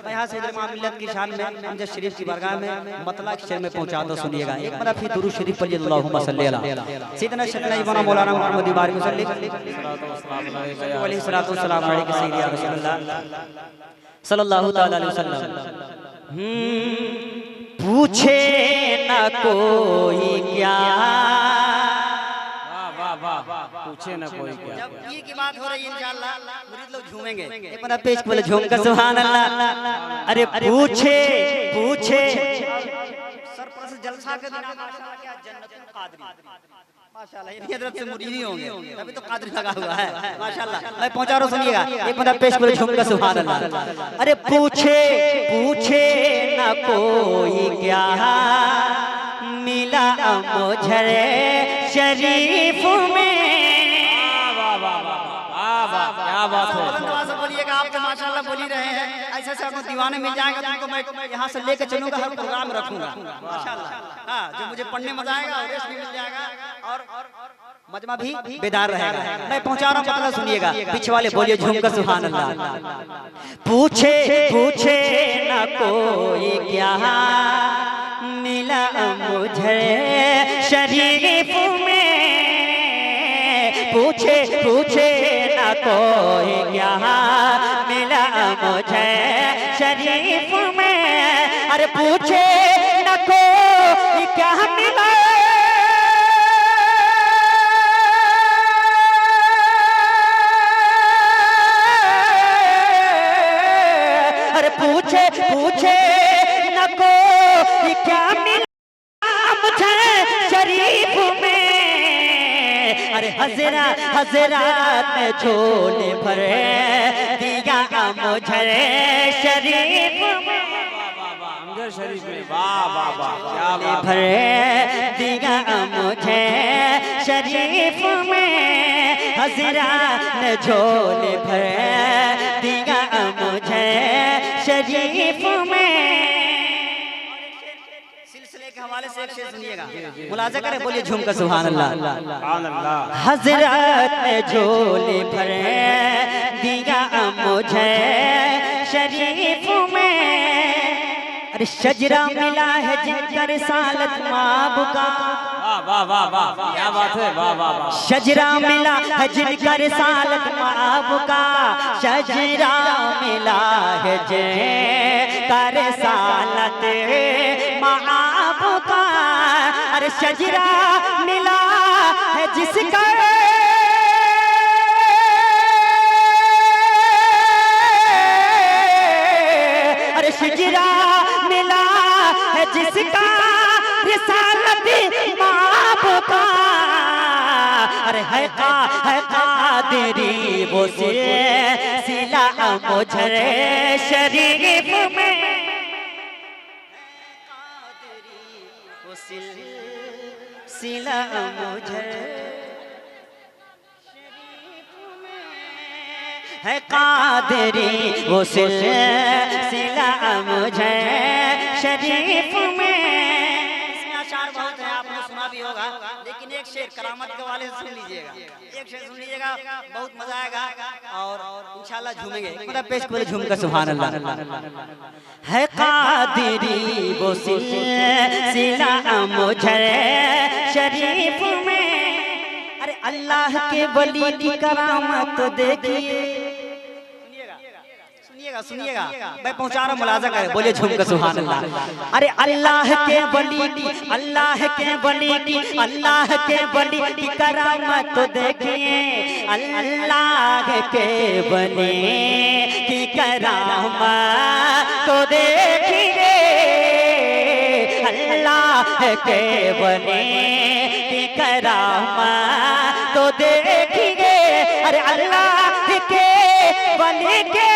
मैं यहाँ से इमाम मिल्लत की शान में अमजद शरीफ की बारगाह में मतला के शहर में पहुंचा दो, सुनिएगा एक बार फिर दुरूद शरीफ पढ़िए, अल्लाहुम्मा सल्ली अला सय्यिदना शफीना इमाम मौलाना मुहम्मद बारिक अलैहि सल्लल्लाहु अलैहि वसल्लम। पूछे ना कोई क्या, पूछे ना कोई क्या, जब ये की बात हो रही है इंशाअल्लाह मुरीद लोग झूमेंगे। एक बार पेश बोले झूम कर सुभान अल्लाह। अरे पूछे पूछे सरप्रस्त जलसा के दिन माशाअल्लाह क्या जन्नतुल कादरी, माशाअल्लाह इनकी तरफ से मुरीद ही होंगे, अभी तो कादरी लगा हुआ है माशाअल्लाह। मैं पहुंचा रहा हूं, सुनिएगा एक बार पेश बोले झूम कर सुभान अल्लाह। अरे पूछे पूछे ना कोई क्या, मिला मुझे शरीफ में। क्या बात है, बोलिएगा आप तो माशाअल्लाह बोल ही रहे हैं। ऐसे ऐसे आपको दीवाने मिल जाएगा तो मैं यहाँ से लेके चलूंगा, हर प्रोग्राम रखूंगा माशाअल्लाह। हाँ, जो मुझे पढ़ने मजा आएगा और रेस्ट भी मिल जाएगा और मजमा भी बेदार रहेगा। मैं पहुंचा रहा हूँ, मतलब सुनिएगा पीछे वाले बोलिए झूम कर सुभान अल्लाह। पूछे पूछे ना कोई क्या, मिला मुझे शरीफ में। पूछे पूछे ना कोई क्या, मिला मुझे शरीफ में। अरे पूछे ना कोई क्या मिला, अरे पूछे पूछे ना कोई क्या मिला मुझे शरीफ में। अरे हजरा हजरात में झोले भरे दिया मुझे शरीफ में। अमजद शरीफ में वाह वाह वाह, क्या बात है, भरे दिया मुझे शरीफ में। हजरात ने झोले भरे दिया मुझे शरीफ में। सिलसिले के हवाले से एक शेर सुनिएगा, मुलाजा करें, बोलिए झूम कर सुभान अल्लाह। हजरत ने झोले भरे दिया मुझे शरीफ में। अरे शजरा मिला है जिनका रिसालत माब का, वाह वाह वाह, क्या बात है, वाह वाह वाह। शजरा मिला है जिनका रिसालत माब का, शजरा मिला है जिनका रिसालत माब का। अरे शजरा मिला है जिसका, अरे शजरा मिला है जिसका रिसालत माब का। अरे है कादरी वो सिला मुझे शरीफ में। सिला मुझे शरीफ में, है कादरी वो सिला मुझे शरीफ में। इसमें अशार बहुत है, आपने सुना भी होगा, लेकिन एक शेर करामत के वाले से सुन लीजिएगा, एक शेर सुन लीजिएगा, बहुत मजा आएगा और इंशाल्लाह झूमेंगे। मतलब पेश बोले झूम कर सुभान अल्लाह। है कादरी वो सिला मुझे शरीफ में। अरे अल्लाह के वली की करामत तो देखिए, सुनिएगा सुनिएगा, मैं पहुंचा रहा हूँ, मुलाजा करें, बोलिए झूम कर सुभान अल्लाह। अरे अल्लाह के वली की, अल्लाह के वली की, अल्लाह के वली की करामत तो देखिए। अल्लाह के वली की करामत तो देखिए। अल्लाह के वली की करामत तो देखिए। अरे अल्लाह के वली के,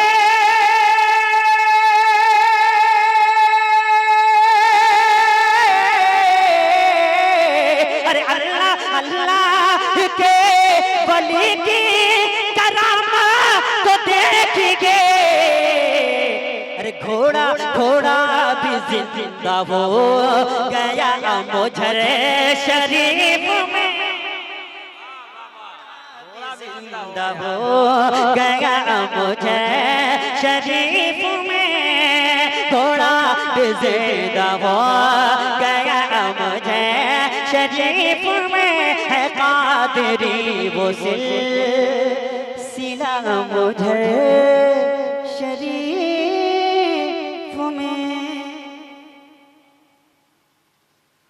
अरे अल्लाह अल्लाह के वली की करामत तो देखिए। अरे घोड़ा घोड़ा भी जिंदा हो गया मुझे शरीफ में। जिंदा हो गया मुझे शरीफ में। जिंदा हो गया मुझे शरीफ में है कादरी वो सिलसिला मुझे